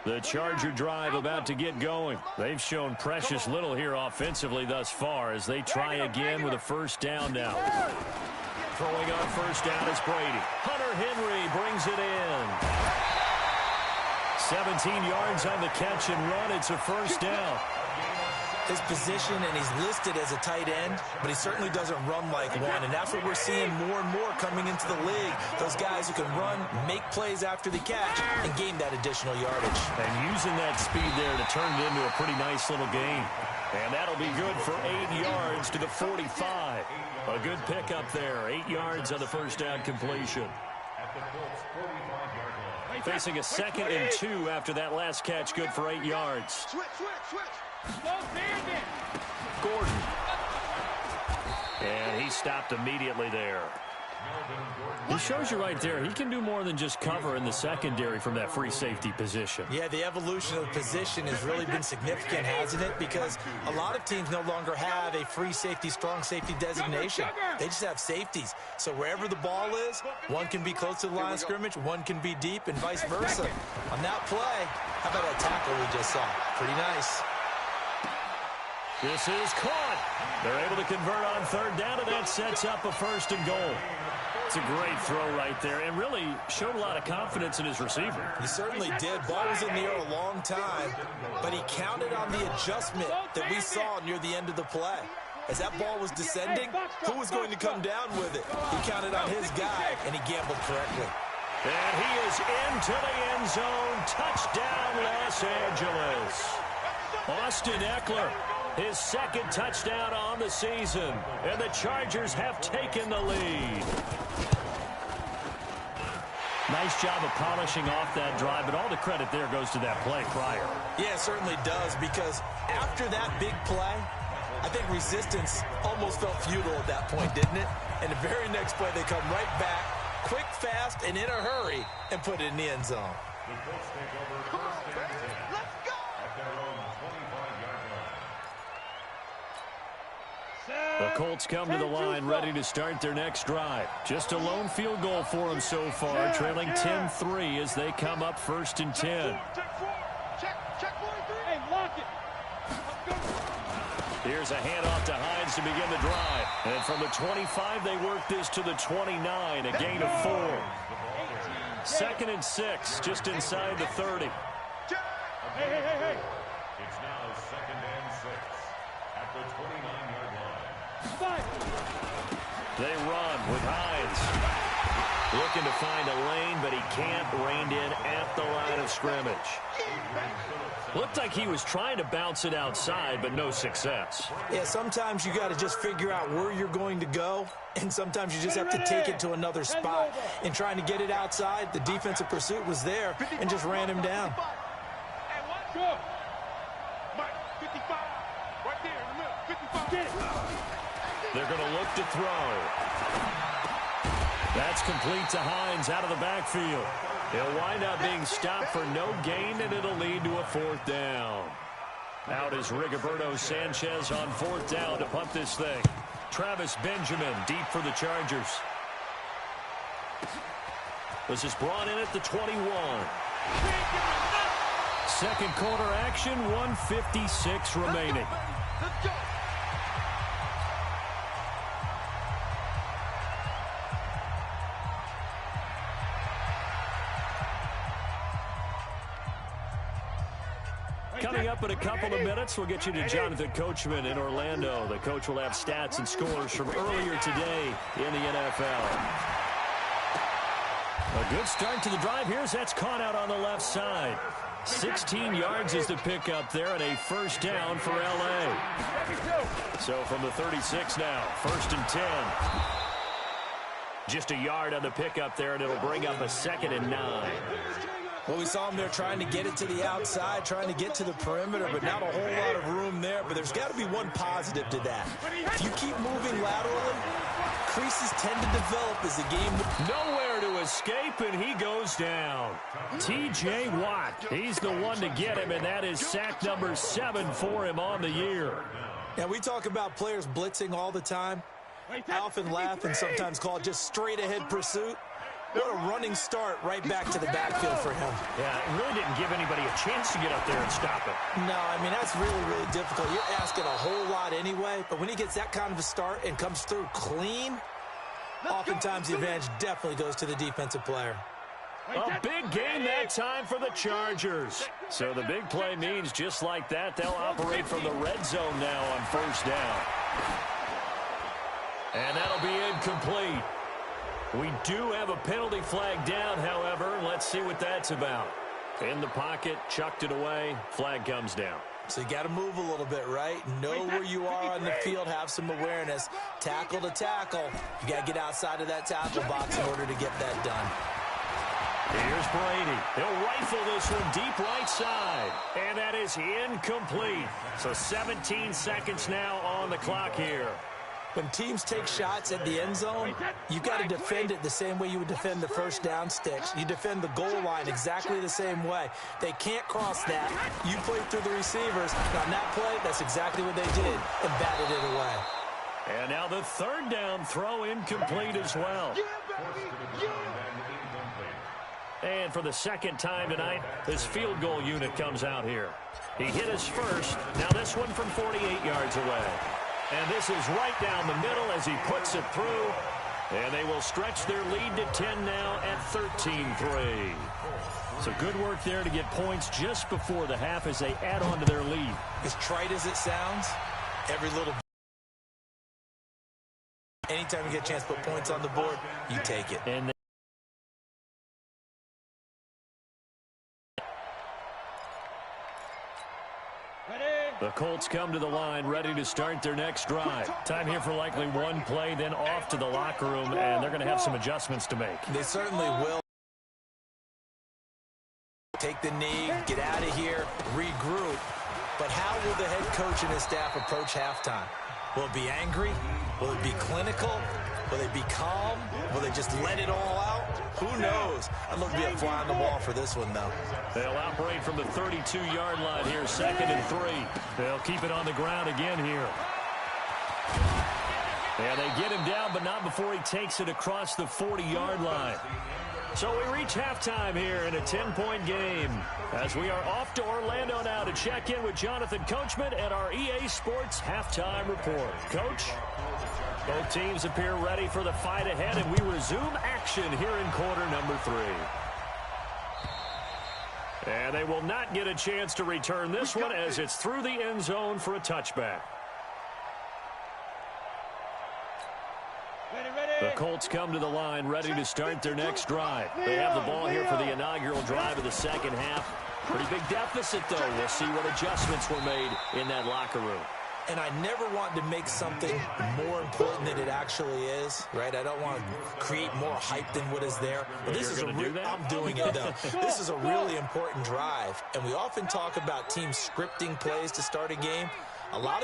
The Charger drive about to get going. They've shown precious little here offensively thus far as they try again with a first down now. Throwing on first down is Brady. Hunter Henry brings it in. 17 yards on the catch and run. It's a first down. His position, and he's listed as a tight end, but he certainly doesn't run like one, and that's what we're seeing more and more coming into the league. Those guys who can run, make plays after the catch, and gain that additional yardage. And using that speed there to turn it into a pretty nice little gain. And that'll be good for 8 yards to the 45. A good pickup there. 8 yards on the first down completion. Facing a 2nd and 2 after that last catch, good for 8 yards. Gordon. And he stopped immediately there. He shows you right there, he can do more than just cover in the secondary from that free safety position. Yeah, the evolution of the position has really been significant, hasn't it? Because a lot of teams no longer have a free safety, strong safety designation. They just have safeties. So wherever the ball is, one can be close to the line of scrimmage, one can be deep, and vice versa. On that play, how about that tackle we just saw? Pretty nice. This is caught. They're able to convert on third down, and that sets up a 1st and goal. It's a great throw right there, and really showed a lot of confidence in his receiver. He certainly did. Ball was in the air a long time, but he counted on the adjustment that we saw near the end of the play. As that ball was descending, who was going to come down with it? He counted on his guy, and he gambled correctly. And he is into the end zone. Touchdown, Los Angeles. Austin Eckler, his 2nd touchdown on the season, and the Chargers have taken the lead. Nice job of polishing off that drive, but all the credit there goes to that play prior. Yeah, it certainly does, because after that big play, I think resistance almost felt futile at that point, didn't it? And the very next play, they come right back, quick, fast, and in a hurry, and put it in the end zone. The Colts come to the line ready to start their next drive. Just a lone field goal for them so far, trailing 10-3 as they come up 1st and 10. Here's a handoff to Hines to begin the drive. And from the 25, they work this to the 29, a gain of 4. 2nd and 6, just inside the 30. Hey. It's now 2nd and 6 at the 29-yard line. They run with Hines. Looking to find a lane, but he can't. Reined in at the line of scrimmage. Looked like he was trying to bounce it outside, but no success. Yeah, sometimes you got to just figure out where you're going to go, and sometimes you just have to take it to another spot. In trying to get it outside, the defensive pursuit was there and just ran him down. They're going to look to throw. That's complete to Hines out of the backfield. He'll wind up being stopped for no gain, and it'll lead to a 4th down. Out is Rigoberto Sanchez on 4th down to punt this thing. Travis Benjamin deep for the Chargers. This is brought in at the 21. 2nd quarter action, 1:56 remaining. Coming up in a couple of minutes, we'll get you to Jonathan Coachman in Orlando. The coach will have stats and scores from earlier today in the NFL. A good start to the drive. That's caught out on the left side. 16 yards is the pickup there, and a 1st down for L.A. So from the 36 now, 1st and 10. Just a yard on the pickup there, and it'll bring up a 2nd and 9. Well, we saw him there trying to get it to the outside, trying to get to the perimeter, but not a whole lot of room there. But there's got to be one positive to that. If you keep moving laterally, creases tend to develop as the game moves. Nowhere to escape, and he goes down. T.J. Watt, he's the one to get him, and that is sack number 7 for him on the year. Now, we talk about players blitzing all the time. I often laugh and sometimes call it just straight-ahead pursuit. What a running start right back to the backfield for him. Yeah, it really didn't give anybody a chance to get up there and stop it. No, I mean, that's really, really difficult. You're asking a whole lot anyway, but when he gets that kind of a start and comes through clean, oftentimes the advantage definitely goes to the defensive player. A big game that time for the Chargers. So the big play means just like that, they'll operate from the red zone now on first down. And that'll be incomplete. We do have a penalty flag down, however. Let's see what that's about. In the pocket, chucked it away, flag comes down. So you got to move a little bit, right? Know where you are on the field, have some awareness. Tackle to tackle. You got to get outside of that tackle box in order to get that done. Here's Brady. He'll rifle this one deep right side. And that is incomplete. So 17 seconds now on the clock here. When teams take shots at the end zone, you've got to defend it the same way you would defend the first down sticks. You defend the goal line exactly the same way. They can't cross that. You play through the receivers. On that play, that's exactly what they did and batted it away. And now the third down throw incomplete as well. And for the second time tonight, this field goal unit comes out here. He hit his first. Now this one from 48 yards away. And this is right down the middle as he puts it through. And they will stretch their lead to 10 now at 13-3. So good work there to get points just before the half as they add on to their lead. As trite as it sounds, every little... Anytime you get a chance to put points on the board, you take it. And the Colts come to the line, ready to start their next drive. Time here for likely one play, then off to the locker room, and they're going to have some adjustments to make. They certainly will. Take the knee, get out of here, regroup. But how will the head coach and his staff approach halftime? Will it be angry? Will it be clinical? Will they be calm? Will they just let it all out? Who knows? I'd love to be a fly on the wall for this one, though. They'll operate from the 32-yard line here, 2nd and 3. They'll keep it on the ground again here. And they get him down, but not before he takes it across the 40-yard line. So we reach halftime here in a 10-point game as we are off to Orlando now to check in with Jonathan Coachman at our EA Sports Halftime Report. Coach? Both teams appear ready for the fight ahead, and we resume action here in quarter number 3. And they will not get a chance to return this one as it's through the end zone for a touchback. The Colts come to the line ready to start their next drive. They have the ball here for the inaugural drive of the second half. Pretty big deficit, though. We'll see what adjustments were made in that locker room. And I never want to make something more important than it actually is, right? I don't want to create more hype than what is there. But this is I'm doing it, though. This is a really important drive. And we often talk about teams scripting plays to start a game. A lot of